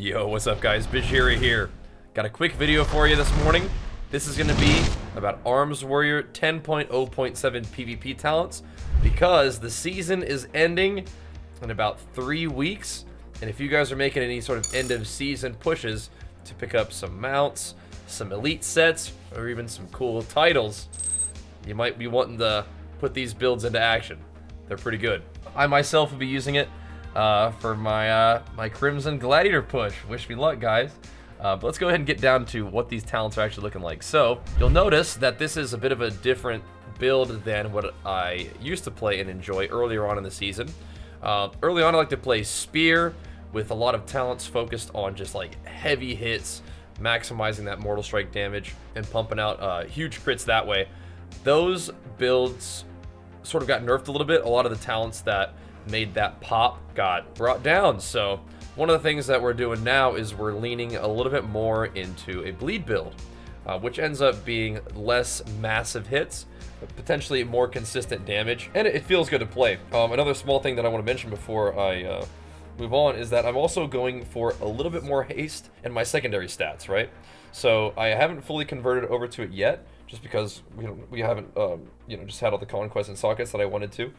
Yo, what's up guys? Bajheera here. Got a quick video for you this morning. This is going to be about Arms Warrior 10.0.7 PvP talents because the season is ending in about 3 weeks. And if you guys are making any sort of end of season pushes to pick up some mounts, some elite sets, or even some cool titles, you might be wanting to put these builds into action. They're pretty good. I myself will be using it for my my Crimson Gladiator push. Wish me luck, guys. But let's go ahead and get down to what these talents are actually looking like. So you'll notice that this is a bit of a different build than what I used to play and enjoy earlier on in the season. Early on, I like to play Spear with a lot of talents focused on just like heavy hits, maximizing that Mortal Strike damage, and pumping out huge crits that way. Those builds sort of got nerfed a little bit. A lot of the talents that made that pop got brought down. So one of the things that we're doing now is we're leaning a little bit more into a bleed build, which ends up being less massive hits, but potentially more consistent damage, and it feels good to play. Another small thing that I want to mention before I move on is that I'm also going for a little bit more haste in my secondary stats, right? So I haven't fully converted over to it yet, just because we haven't just had all the conquests and sockets that I wanted to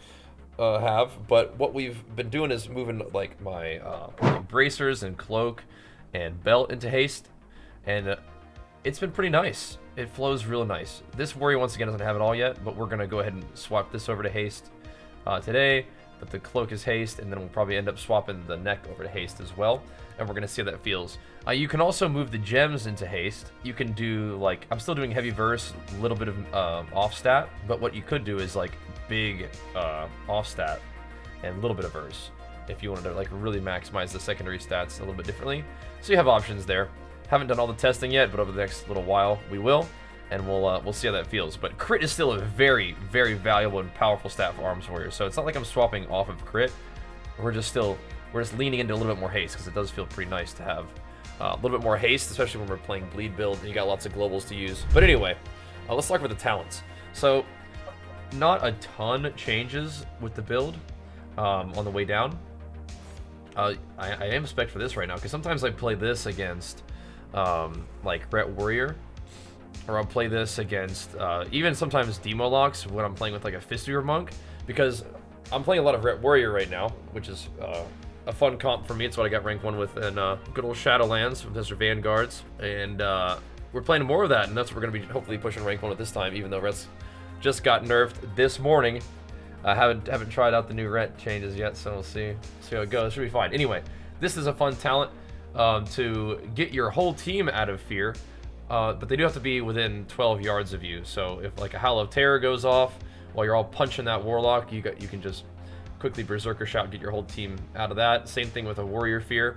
have. But what we've been doing is moving like my bracers and cloak and belt into haste, and it's been pretty nice. It flows real nice. This warrior once again doesn't have it all yet, but we're gonna go ahead and swap this over to haste today. But the cloak is haste, and then we'll probably end up swapping the neck over to haste as well, and we're gonna see how that feels. You can also move the gems into haste. You can do, like, I'm still doing heavy verse, a little bit of off stat, but what you could do is like big off stat and a little bit of verse if you wanted to like really maximize the secondary stats a little bit differently. So you have options there. Haven't done all the testing yet, but over the next little while we will, and we'll see how that feels. But crit is still a very, very valuable and powerful stat for Arms Warrior. So it's not like I'm swapping off of crit. We're just leaning into a little bit more haste because it does feel pretty nice to have a little bit more haste, especially when we're playing bleed build and you got lots of globals to use. But anyway, let's talk about the talents. So not a ton changes with the build on the way down. I am spec for this right now because sometimes I play this against like Ret Warrior, or I'll play this against even sometimes Demo Locks when I'm playing with like a Fistweaver Monk, because I'm playing a lot of Ret Warrior right now, which is a fun comp for me. It's what I got rank 1 with in good old Shadowlands with Mr. Vanguards, and we're playing more of that, and that's what we're going to be hopefully pushing rank 1 at this time, even though Ret's just got nerfed this morning. I haven't tried out the new Ret changes yet, so we'll see how it goes. It should be fine. Anyway, this is a fun talent to get your whole team out of fear, but they do have to be within 12 yards of you. So if like a Howl of Terror goes off while you're all punching that Warlock, you can just quickly Berserker Shout, get your whole team out of that. Same thing with a Warrior Fear.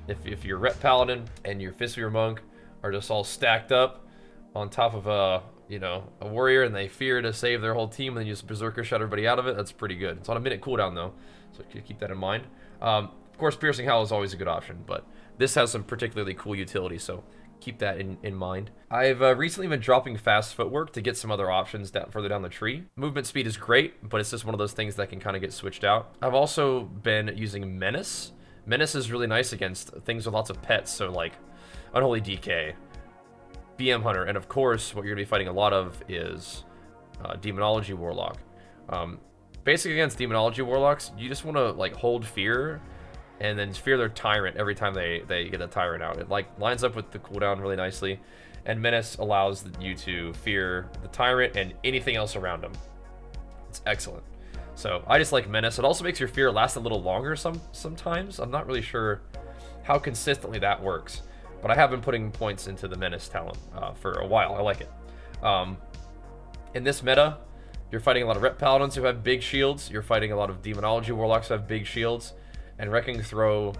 If your Ret Paladin and your Fistweaver Monk are just all stacked up on top of a warrior, and they fear to save their whole team, and then you just Berserker Shot everybody out of it, that's pretty good. It's on a minute cooldown though, so keep that in mind. Of course, Piercing Howl is always a good option, but this has some particularly cool utility, so keep that in mind. I've recently been dropping fast footwork to get some other options further down the tree. Movement speed is great, but it's just one of those things that can kind of get switched out. I've also been using Menace. Menace is really nice against things with lots of pets, so like Unholy DK, BM Hunter, and of course what you're going to be fighting a lot of is Demonology Warlock. Basically against Demonology Warlocks, you just want to like hold fear and then fear their Tyrant every time they get a Tyrant out. It like lines up with the cooldown really nicely, and Menace allows you to fear the Tyrant and anything else around them. It's excellent. So I just like Menace. It also makes your fear last a little longer sometimes. I'm not really sure how consistently that works, but I have been putting points into the Menace talent for a while. I like it. In this meta, you're fighting a lot of Ret Paladins who have big shields. You're fighting a lot of Demonology Warlocks who have big shields. And Wrecking Throw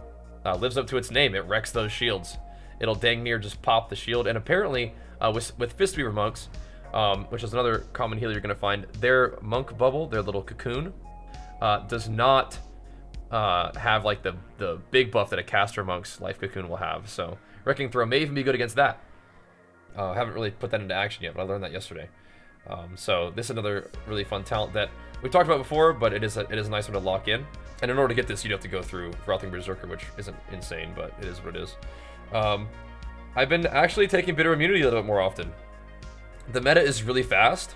lives up to its name. It wrecks those shields. It'll dang near just pop the shield. And apparently, with Fistweaver Monks, which is another common healer you're going to find, their Monk Bubble, their little cocoon, does not have like the big buff that a Caster Monk's Life Cocoon will have. So Wrecking Throw may even be good against that. I haven't really put that into action yet, but I learned that yesterday. So this is another really fun talent that we talked about before, but it is a nice one to lock in. And in order to get this, you'd have to go through Frothing Berserker, which isn't insane, but it is what it is. I've been actually taking Bitter Immunity a little bit more often. The meta is really fast,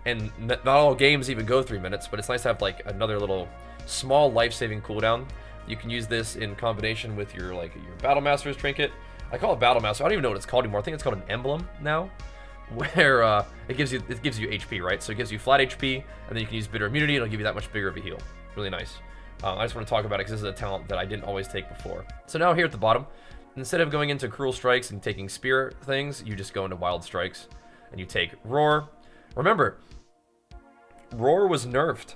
and not all games even go 3 minutes, but it's nice to have like another little small life-saving cooldown. You can use this in combination with your Battle Master's trinket. I call it Battle Master. I don't even know what it's called anymore. I think it's called an emblem now, where it gives you HP, right? So it gives you flat HP, and then you can use Bitter Immunity, and it'll give you that much bigger of a heal. Really nice. I just want to talk about it because this is a talent that I didn't always take before. So now here at the bottom, instead of going into Cruel Strikes and taking Spear things, you just go into Wild Strikes, and you take Roar. Remember, Roar was nerfed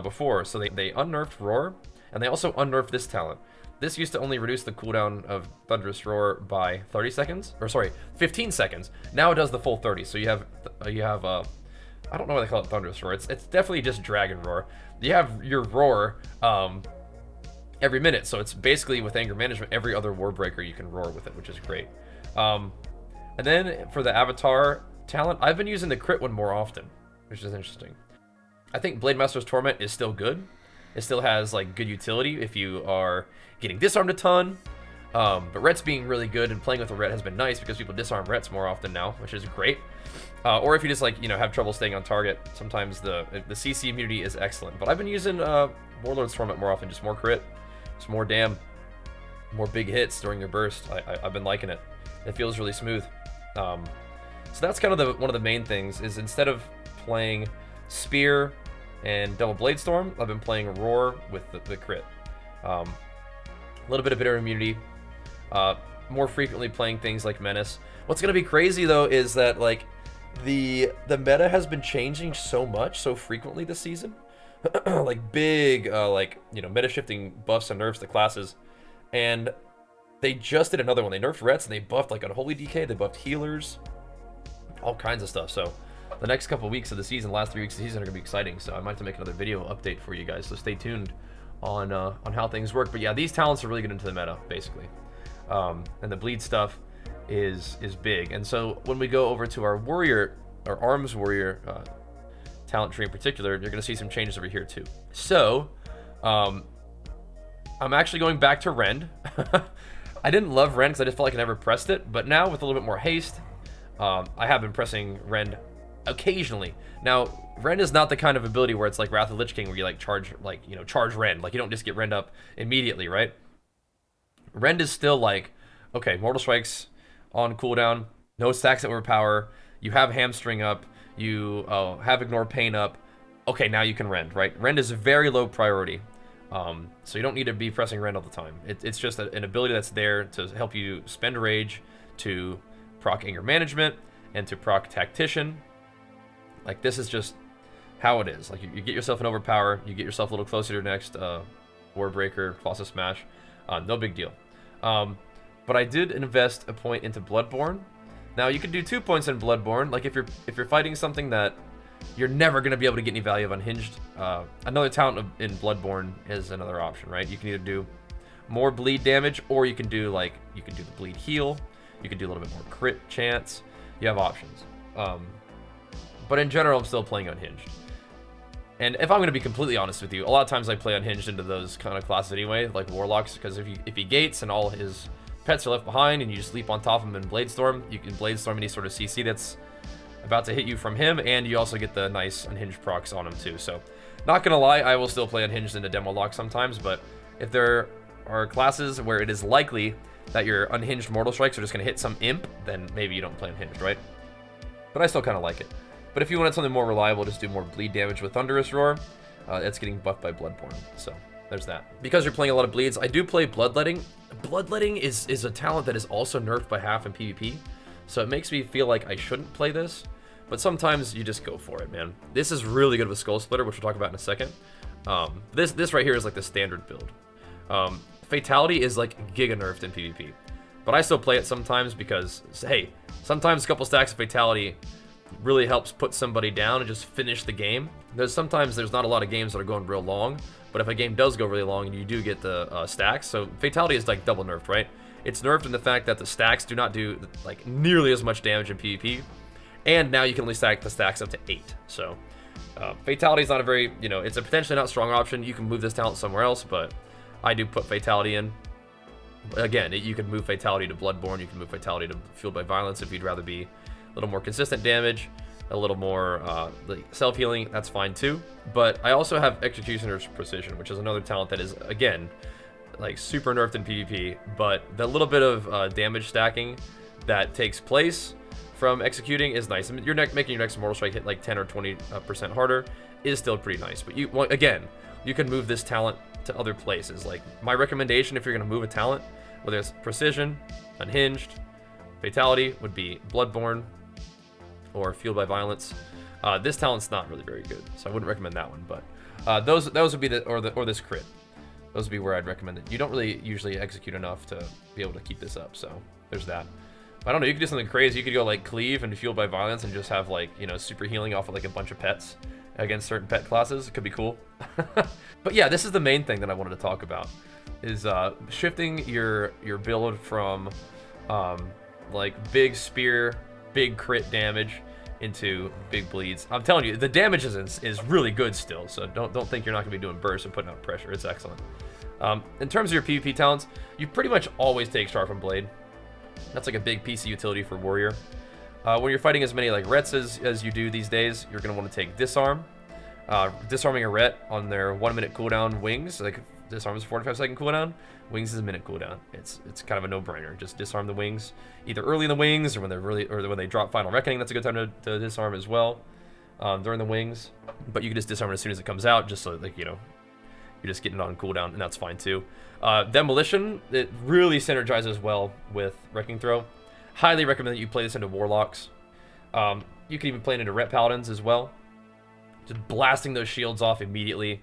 before, so they unnerfed Roar, and they also unnerfed this talent. This used to only reduce the cooldown of Thunderous Roar by 30 seconds, or sorry, 15 seconds. Now it does the full 30. So you have I don't know why they call it Thunderous Roar. It's definitely just Dragon Roar. You have your Roar every minute, so it's basically with Anger Management every other War Breaker you can roar with it, which is great. And then for the Avatar talent, I've been using the crit one more often, which is interesting. I think Blade Master's Torment is still good. It still has like good utility if you are getting disarmed a ton. But Ret's being really good, and playing with a Ret has been nice because people disarm Rets more often now, which is great. Or if you just have trouble staying on target, sometimes the CC immunity is excellent. But I've been using Warlord's Torment more often, just more crit, just more damn, more big hits during your burst. I've been liking it. It feels really smooth. So that's kind of one of the main things, is instead of playing Spear and Double Blade Storm, I've been playing Roar with the crit. A little bit of Bitter Immunity. More frequently playing things like Menace. What's gonna be crazy though is that like the meta has been changing so much, so frequently this season. Like big meta shifting buffs and nerfs to classes, and they just did another one. They nerfed Rets and they buffed like Unholy DK, they buffed healers, all kinds of stuff. So the next couple weeks of the season, last 3 weeks of the season, are gonna be exciting. So I might have to make another video update for you guys, so stay tuned on how things work. But yeah, these talents are really good into the meta, basically. And the bleed stuff is big. And so when we go over to our warrior, our arms warrior talent tree in particular, you're going to see some changes over here too. So I'm actually going back to Rend. I didn't love Rend because I just felt like I never pressed it, but now with a little bit more haste, I have been pressing Rend occasionally. Now Rend is not the kind of ability where it's like Wrath of Lich King, where you like charge Rend. Like you don't just get Rend up immediately, right? Rend is still like, okay, Mortal Strikes on cooldown, no stacks that overpower, you have Hamstring up, you have Ignore Pain up, okay, now you can Rend, right? Rend is a very low priority, so you don't need to be pressing Rend all the time. It's just an ability that's there to help you spend Rage, to proc Anger Management, and to proc Tactician. Like, this is just how it is. Like, you get yourself an Overpower, you get yourself a little closer to your next Warbreaker, Colossus Smash, no big deal. But I did invest a point into Bloodborne. Now you can do 2 points in Bloodborne. Like if you're fighting something that you're never gonna be able to get any value of Unhinged, another talent in Bloodborne is another option, right? You can either do more bleed damage, or you can do the bleed heal. You can do a little bit more crit chance. You have options. But in general, I'm still playing Unhinged. And if I'm going to be completely honest with you, a lot of times I play Unhinged into those kind of classes anyway, like Warlocks, because if he gates and all his pets are left behind and you just leap on top of him in Bladestorm, you can Bladestorm any sort of CC that's about to hit you from him, and you also get the nice Unhinged procs on him too. So, not going to lie, I will still play Unhinged into Demo Lock sometimes, but if there are classes where it is likely that your Unhinged Mortal Strikes are just going to hit some imp, then maybe you don't play Unhinged, right? But I still kind of like it. But if you wanted something more reliable, just do more bleed damage with Thunderous Roar. It's getting buffed by Bloodborne, so there's that. Because you're playing a lot of bleeds, I do play Bloodletting. Bloodletting is a talent that is also nerfed by half in PvP, so it makes me feel like I shouldn't play this, but sometimes you just go for it, man. This is really good with Skull Splitter, which we'll talk about in a second. This right here is like the standard build. Fatality is like giga nerfed in PvP, but I still play it sometimes because, hey, sometimes a couple stacks of Fatality really helps put somebody down and just finish the game. Sometimes there's not a lot of games that are going real long, but if a game does go really long and you do get the stacks, so Fatality is like double nerfed, right? It's nerfed in the fact that the stacks do not do like nearly as much damage in PvP, and now you can only stack the stacks up to 8. So Fatality is not a very, it's a potentially not strong option. You can move this talent somewhere else, but I do put Fatality in. Again, you can move Fatality to Bloodborne, you can move Fatality to Fueled by Violence if you'd rather be a little more consistent damage, a little more like self-healing, that's fine too. But I also have Executioner's Precision, which is another talent that is, again, like super nerfed in PvP, but the little bit of damage stacking that takes place from executing is nice. I mean, making your next Mortal Strike hit like 10 or 20% harder is still pretty nice. But again, you can move this talent to other places. Like my recommendation, if you're going to move a talent, whether it's Precision, Unhinged, Fatality, would be Bloodborne or Fueled by Violence. This talent's not really very good, so I wouldn't recommend that one. But those would be or this crit. Those would be where I'd recommend it. You don't really usually execute enough to be able to keep this up, so there's that. I don't know, you could do something crazy. You could go like Cleave and Fueled by Violence and just have like, super healing off of like a bunch of pets against certain pet classes. It could be cool. But yeah, this is the main thing that I wanted to talk about, is shifting your build from like big spear, big crit damage into big bleeds. I'm telling you, the damage is really good still, so don't think you're not gonna be doing bursts and putting out pressure. It's excellent. In terms of your PvP talents, you pretty much always take Sharpened Blade. That's like a big piece of utility for Warrior. When you're fighting as many like Rets as you do these days, you're going to want to take Disarm. Disarming a Ret on their 1 minute cooldown wings, like Disarm is a 45-second cooldown, wings is a minute cooldown. It's kind of a no-brainer. Just disarm the wings, either early in the wings or when they drop Final Reckoning. That's a good time to disarm as well during the wings. But you can just disarm it as soon as it comes out, just so like you're just getting it on cooldown, and that's fine too. Demolition, it really synergizes well with Wrecking Throw. Highly recommend that you play this into Warlocks. You can even play it into Ret Paladins as well. Just blasting those shields off immediately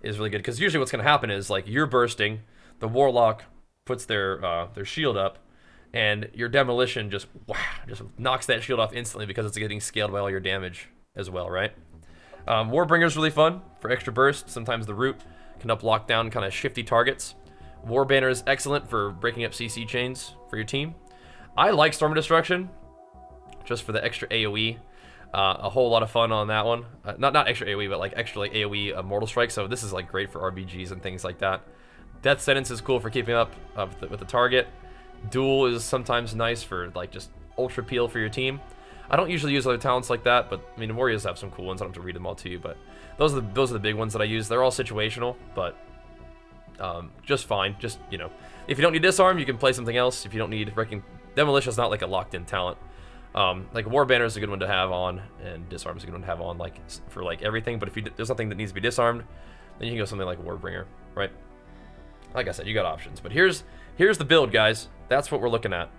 is really good, because usually what's going to happen is like you're bursting, the Warlock puts their shield up, and your Demolition just knocks that shield off instantly because it's getting scaled by all your damage as well, right? Warbringer's really fun for extra burst. Sometimes the Root can up lock down kind of shifty targets. War Banner is excellent for breaking up CC chains for your team. I like Storm of Destruction just for the extra AoE. A whole lot of fun on that one. Not extra AoE, but like extra like AoE Mortal Strike. So this is like great for RBGs and things like that. Death Sentence is cool for keeping up with the target. Duel is sometimes nice for like just ultra peel for your team. I don't usually use other talents like that, but I mean, Warriors have some cool ones. I don't have to read them all to you, but those are the big ones that I use. They're all situational, but just fine. Just, if you don't need Disarm, you can play something else. If you don't need Demolition is not like a locked-in talent. Like War Banner is a good one to have on, and Disarm is a good one to have on, like for like everything. But if there's something that needs to be disarmed, then you can go something like Warbringer, right? Like I said, you got options. But here's the build, guys. That's what we're looking at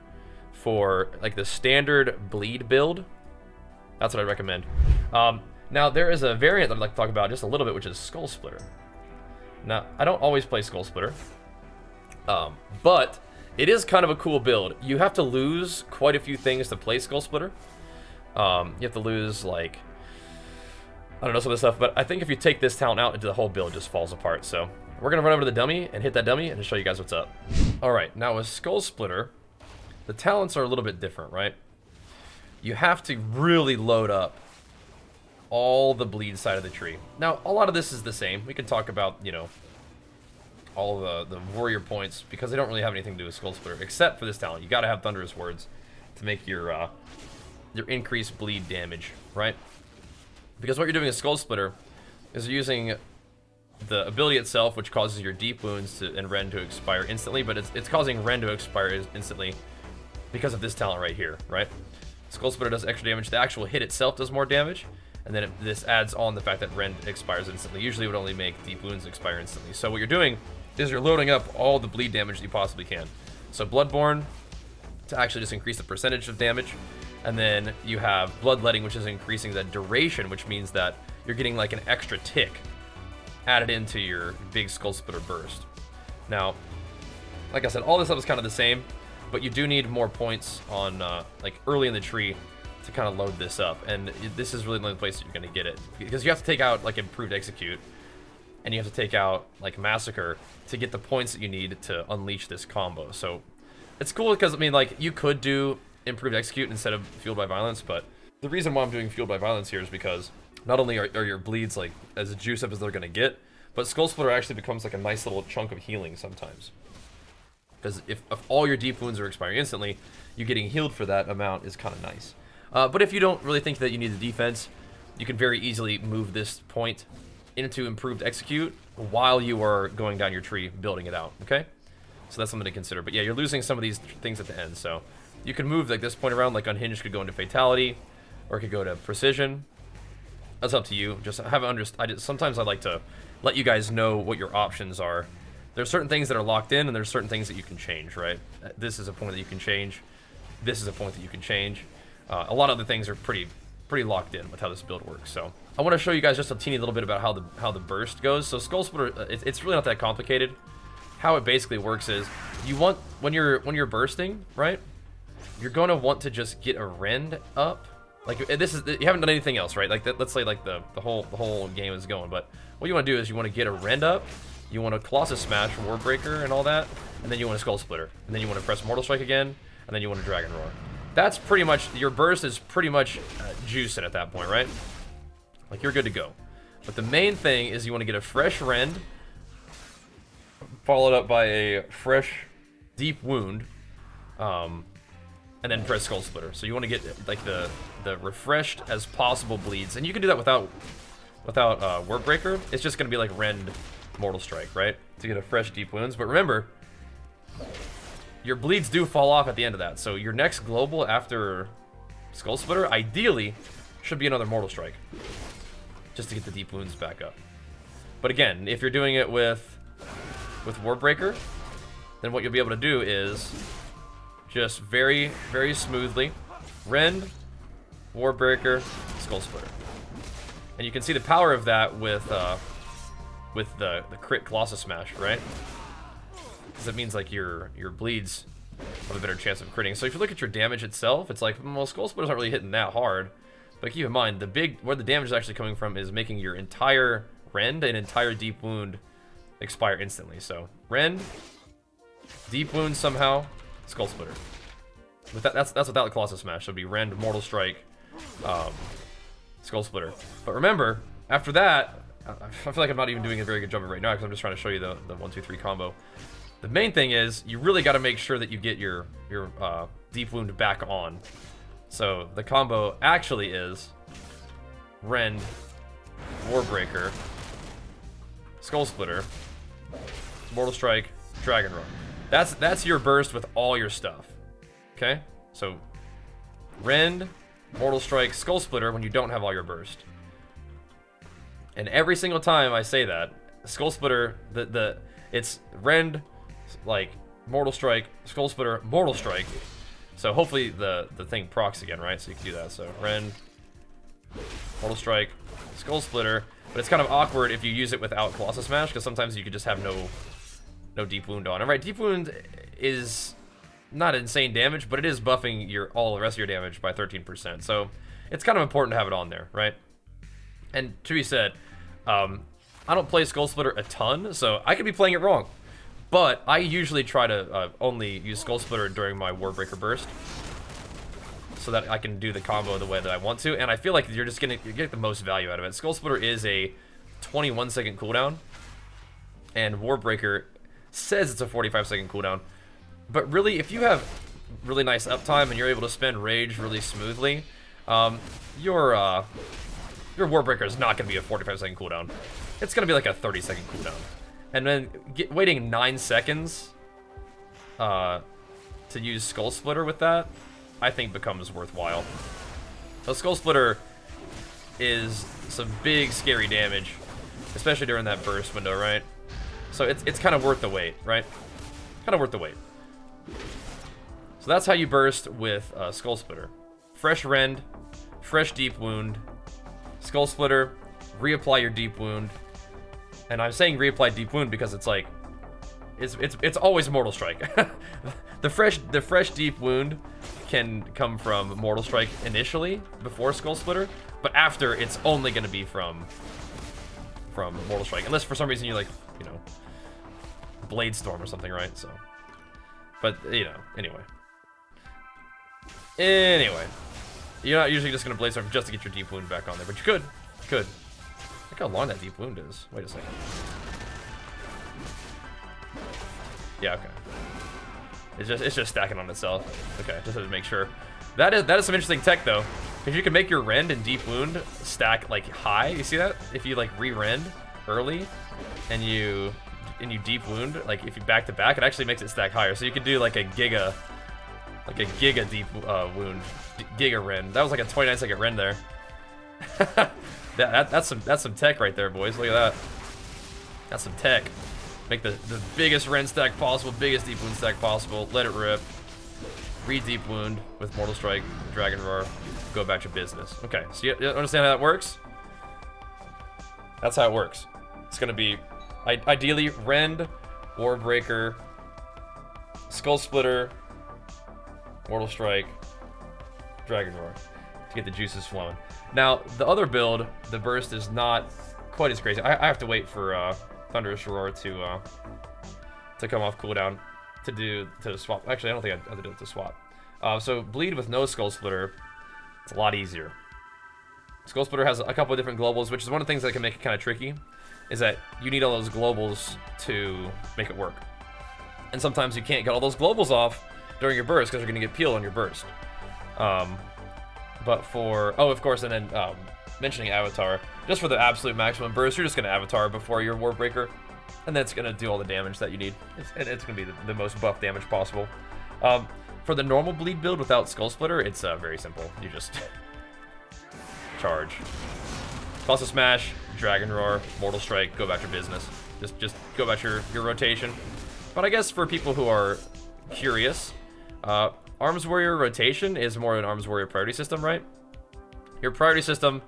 for like the standard bleed build. That's what I'd recommend. Now there is a variant that I'd like to talk about just a little bit, which is Skull Splitter. Now I don't always play Skull Splitter, but it is kind of a cool build. You have to lose quite a few things to play Skull Splitter. You have to lose like, I don't know, some of the stuff, but I think if you take this talent out, the whole build just falls apart. So we're gonna run over to the dummy and hit that dummy and show you guys what's up. All right, now with Skull Splitter, the talents are a little bit different, right? You have to really load up all the bleed side of the tree. Now, a lot of this is the same. We can talk about, all of the warrior points, because they don't really have anything to do with Skull Splitter, except for this talent. You gotta have Thunderous Words to make your increased bleed damage, right? Because what you're doing with Skull Splitter is you're using the ability itself, which causes your deep wounds and Rend to expire instantly, but it's causing Rend to expire instantly because of this talent right here, right? Skull Splitter does extra damage. The actual hit itself does more damage, and then this adds on the fact that Rend expires instantly. Usually it would only make deep wounds expire instantly. So what you're doing is you're loading up all the bleed damage that you possibly can. So Bloodborne to actually just increase the percentage of damage, and then you have Bloodletting, which is increasing the duration, which means that you're getting like an extra tick added into your big Skull Splitter burst. Now, like I said, all this stuff is kind of the same, but you do need more points on like early in the tree to kind of load this up, and this is really the only place that you're going to get it, because you have to take out like Improved Execute, and you have to take out like Massacre to get the points that you need to unleash this combo. So it's cool because, I mean, like, you could do Improved Execute instead of Fueled by Violence, but the reason why I'm doing Fueled by Violence here is because not only are your bleeds like as juice up as they're gonna get, but Skull Splitter actually becomes like a nice little chunk of healing sometimes. Because if all your deep wounds are expiring instantly, you getting healed for that amount is kind of nice. But if you don't really think that you need the defense, you can very easily move this point into improved execute while you are going down your tree, building it out, okay? So that's something to consider. But yeah, you're losing some of these things at the end, so you can move like this point around, like Unhinged could go into Fatality, or it could go to Precision. That's up to you. Just have sometimes I like to let you guys know what your options are. There's certain things that are locked in, and there's certain things that you can change, right? This is a point that you can change. This is a point that you can change. A lot of the things are pretty locked in with how this build works. So I want to show you guys just a teeny little bit about how the burst goes. So Skull Splitter, it's really not that complicated. How it basically works is you want when you're bursting, right? You're gonna want to just get a rend up. Like this is you haven't done anything else, right? Like let's say like the whole game is going, but what you want to do is you want to get a rend up. You want to Colossus Smash, Warbreaker, and all that, and then you want to Skull Splitter, and then you want to press Mortal Strike again, and then you want to Dragon Roar. That's pretty much, your burst is pretty much juicing at that point, right? Like, you're good to go. But the main thing is you want to get a fresh Rend, followed up by a fresh Deep Wound, and then press Skull Splitter. So you want to get, like, the refreshed as possible bleeds. And you can do that without Warbreaker. It's just going to be like Rend Mortal Strike, right? To get a fresh Deep Wounds. But remember, your bleeds do fall off at the end of that. So your next global after Skull Splitter, ideally, should be another Mortal Strike. Just to get the Deep Wounds back up. But again, if you're doing it with Warbreaker, then what you'll be able to do is just very, very smoothly Rend, Warbreaker, Skull Splitter. And you can see the power of that with the crit Colossus Smash, right? Because it means like your bleeds have a better chance of critting. So if you look at your damage itself, it's like, well, Skull Splitter's not really hitting that hard. But keep in mind, where the damage is actually coming from is making your entire Rend and entire Deep Wound expire instantly. So Rend, Deep Wound somehow, Skull Splitter. But that's without the Colossus Smash. So it'd be Rend, Mortal Strike, Skull Splitter. But remember, after that, I feel like I'm not even doing a very good job of it right now because I'm just trying to show you the 1, 2, 3 combo. The main thing is you really got to make sure that you get your Deep Wound back on. So the combo actually is Rend, Warbreaker, Skull Splitter, Mortal Strike, Dragon Roar. That's your burst with all your stuff. Okay? So Rend, Mortal Strike, Skull Splitter when you don't have all your burst. And every single time I say that, Skull Splitter, it's Rend, like Mortal Strike, Skull Splitter, Mortal Strike. So hopefully the thing procs again, right? So you can do that. So Rend, Mortal Strike, Skull Splitter. But it's kind of awkward if you use it without Colossus Smash, because sometimes you could just have no Deep Wound on. Alright, Deep Wound is not insane damage, but it is buffing all the rest of your damage by 13%. So it's kind of important to have it on there, right? And to be said, I don't play Skull Splitter a ton, so I could be playing it wrong. But I usually try to only use Skull Splitter during my Warbreaker burst, so that I can do the combo the way that I want to. And I feel like you get the most value out of it. Skull Splitter is a 21-second cooldown, and Warbreaker says it's a 45-second cooldown. But really, if you have really nice uptime and you're able to spend Rage really smoothly, your Warbreaker is not going to be a 45-second cooldown. It's going to be like a 30-second cooldown. And then waiting 9 seconds to use Skull Splitter with that, I think becomes worthwhile. So Skull Splitter is some big, scary damage, especially during that burst window, right? So it's kind of worth the wait, right? Kind of worth the wait. So that's how you burst with Skull Splitter. Fresh Rend, fresh Deep Wound, Skull Splitter, reapply your Deep Wound. And I'm saying reapply Deep Wound because it's like, it's always Mortal Strike. the fresh Deep Wound can come from Mortal Strike initially before Skull Splitter, but after it's only going to be from Mortal Strike, unless for some reason you like, you know, Blade Storm or something, right? So, but you know, anyway, you're not usually just going to Blade Storm just to get your Deep Wound back on there, but you could. Good. Look how long that deep wound is. Wait a second. Yeah, okay. It's just stacking on itself. Okay, just to make sure. That is some interesting tech though. If you can make your rend and deep wound stack like high, you see that? If you like re-rend early and you deep wound, like if you back to back, it actually makes it stack higher. So you could do like a giga deep wound, giga rend. That was like a 29-second rend there. that's some tech right there, boys. Look at that. That's some tech. Make the biggest rend stack possible, biggest deep wound stack possible. Let it rip. Re-deep wound with Mortal Strike, Dragon Roar. Go about your business. Okay, so you understand how that works? That's how it works. It's gonna be ideally Rend, Warbreaker, Skull Splitter, Mortal Strike, Dragon Roar to get the juices flowing. Now, the other build, the burst is not quite as crazy. I have to wait for Thunderous Roar to come off cooldown to swap. Actually, I don't think I have to do it to swap. So bleed with no Skull Splitter, it's a lot easier. Skull Splitter has a couple of different globals, which is one of the things that can make it kind of tricky, is that you need all those globals to make it work. And sometimes you can't get all those globals off during your burst because you're going to get peel on your burst. But for, oh, of course, and then mentioning Avatar, just for the absolute maximum burst, you're just going to Avatar before your Warbreaker, and that's going to do all the damage that you need. It's going to be the most buff damage possible. For the normal bleed build without Skull Splitter, it's very simple. You just charge. Toss a Smash, Dragon Roar, Mortal Strike, go about your business. Just go about your rotation. But I guess for people who are curious, Arms Warrior rotation is more an Arms Warrior priority system, right? Your priority system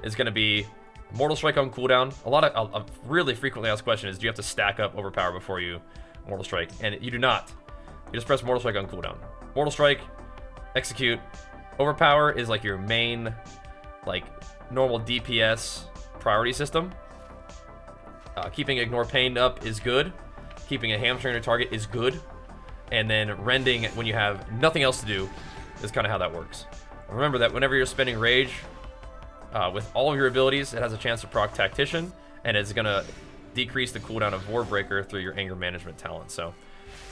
is going to be Mortal Strike on cooldown. A really frequently asked question is, do you have to stack up Overpower before you Mortal Strike? And you do not. You just press Mortal Strike on cooldown. Mortal Strike, execute. Overpower is like your main, like, normal DPS priority system. Keeping Ignore Pain up is good. Keeping a hamstring or target is good. And then rending when you have nothing else to do is kind of how that works. Remember that whenever you're spending Rage, with all of your abilities, it has a chance to proc Tactician, and it's going to decrease the cooldown of Warbreaker through your anger management talent. So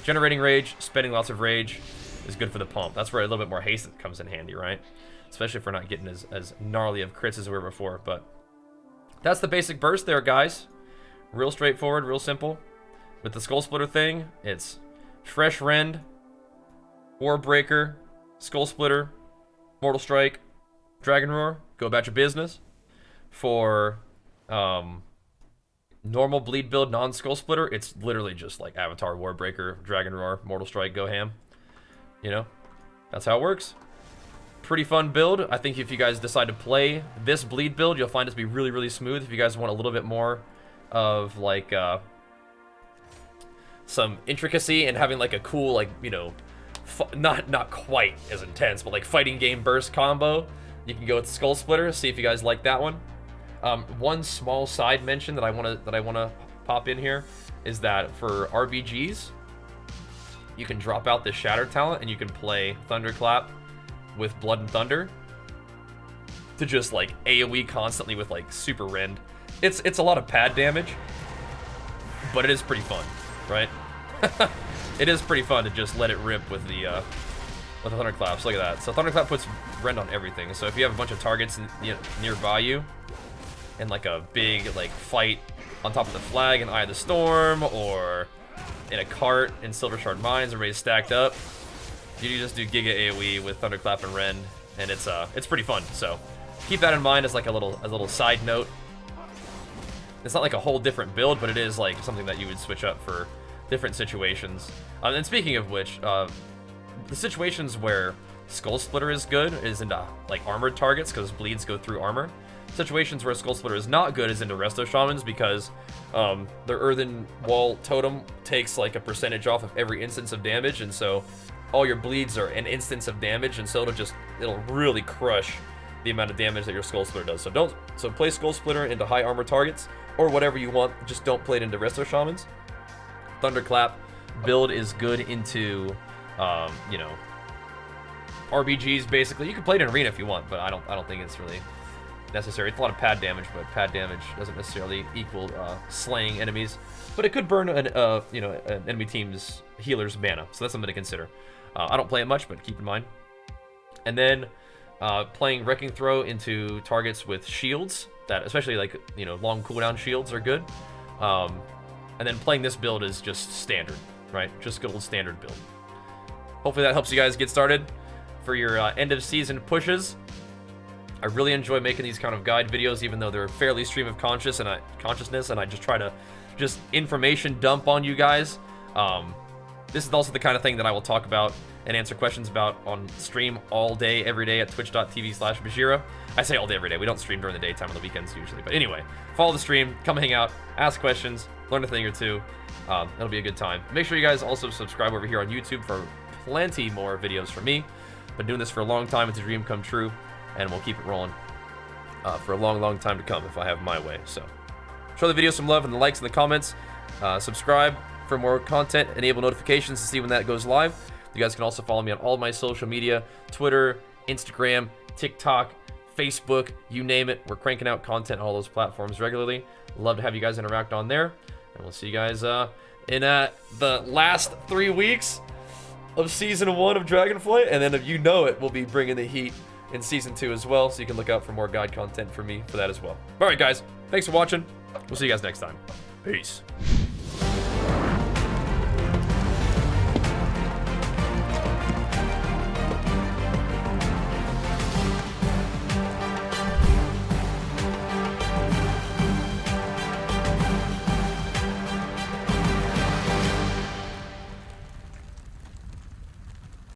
generating Rage, spending lots of Rage is good for the pump. That's where a little bit more haste comes in handy, right? Especially if we're not getting as gnarly of crits as we were before. But that's the basic burst there, guys. Real straightforward, real simple. With the Skull Splitter thing, it's Fresh Rend, Warbreaker, Skull Splitter, Mortal Strike, Dragon Roar, go about your business. For normal bleed build, non-Skull Splitter, it's literally just like Avatar, Warbreaker, Dragon Roar, Mortal Strike, go ham. You know, that's how it works. Pretty fun build. I think if you guys decide to play this bleed build, you'll find it to be really, really smooth. If you guys want a little bit more of like some intricacy and having like a cool, like, you know, not quite as intense, but like fighting game burst combo, you can go with Skull Splitter. See if you guys like that one. One small side mention that I wanna pop in here is that for RBGs, you can drop out the Shatter talent and you can play Thunderclap with Blood and Thunder to just like AoE constantly with like super rend. It's a lot of pad damage, but it is pretty fun, right? It is pretty fun to just let it rip with the Thunderclaps. Look at that. So Thunderclap puts rend on everything. So if you have a bunch of targets nearby you, and like a big like fight on top of the flag in Eye of the Storm, or in a cart in Silver Shard Mines, everybody's stacked up, you just do Giga AoE with Thunderclap and Rend, and it's pretty fun. So keep that in mind as like a little side note. It's not like a whole different build, but it is like something that you would switch up for different situations. And speaking of which, the situations where Skull Splitter is good is into like armored targets because bleeds go through armor. Situations where Skull Splitter is not good is into Resto Shamans because their Earthen Wall Totem takes like a percentage off of every instance of damage, and so all your bleeds are an instance of damage, and so it'll really crush the amount of damage that your Skull Splitter does. So play Skull Splitter into high armor targets or whatever you want. Just don't play it into Resto Shamans. Thunderclap build is good into you know, RBGs basically. You can play it in arena if you want, but I don't think it's really necessary. It's a lot of pad damage, but pad damage doesn't necessarily equal slaying enemies. But it could burn an enemy team's healer's mana, so that's something to consider. I don't play it much, but keep in mind. And then playing Wrecking Throw into targets with shields, that especially like long cooldown shields are good. And then playing this build is just standard, right? Just good old standard build. Hopefully that helps you guys get started for your end of season pushes. I really enjoy making these kind of guide videos, even though they're fairly stream of consciousness, and I just try to information dump on you guys. This is also the kind of thing that I will talk about and answer questions about on stream all day, every day at twitch.tv/Bajheera. I say all day, every day. We don't stream during the daytime on the weekends usually. But anyway, follow the stream, come hang out, ask questions, learn a thing or two. It'll be a good time. Make sure you guys also subscribe over here on YouTube for plenty more videos from me. Been doing this for a long time. It's a dream come true, and we'll keep it rolling for a long, long time to come if I have my way. So show the video some love in the likes and the comments. Subscribe for more content, enable notifications to see when that goes live. You guys can also follow me on all my social media, Twitter, Instagram, TikTok, Facebook, you name it. We're cranking out content on all those platforms regularly. Love to have you guys interact on there. And we'll see you guys in the last 3 weeks of Season 1 of Dragonflight. And then if you know it, we'll be bringing the heat in Season 2 as well. So you can look out for more guide content from me for that as well. All right, guys. Thanks for watching. We'll see you guys next time. Peace.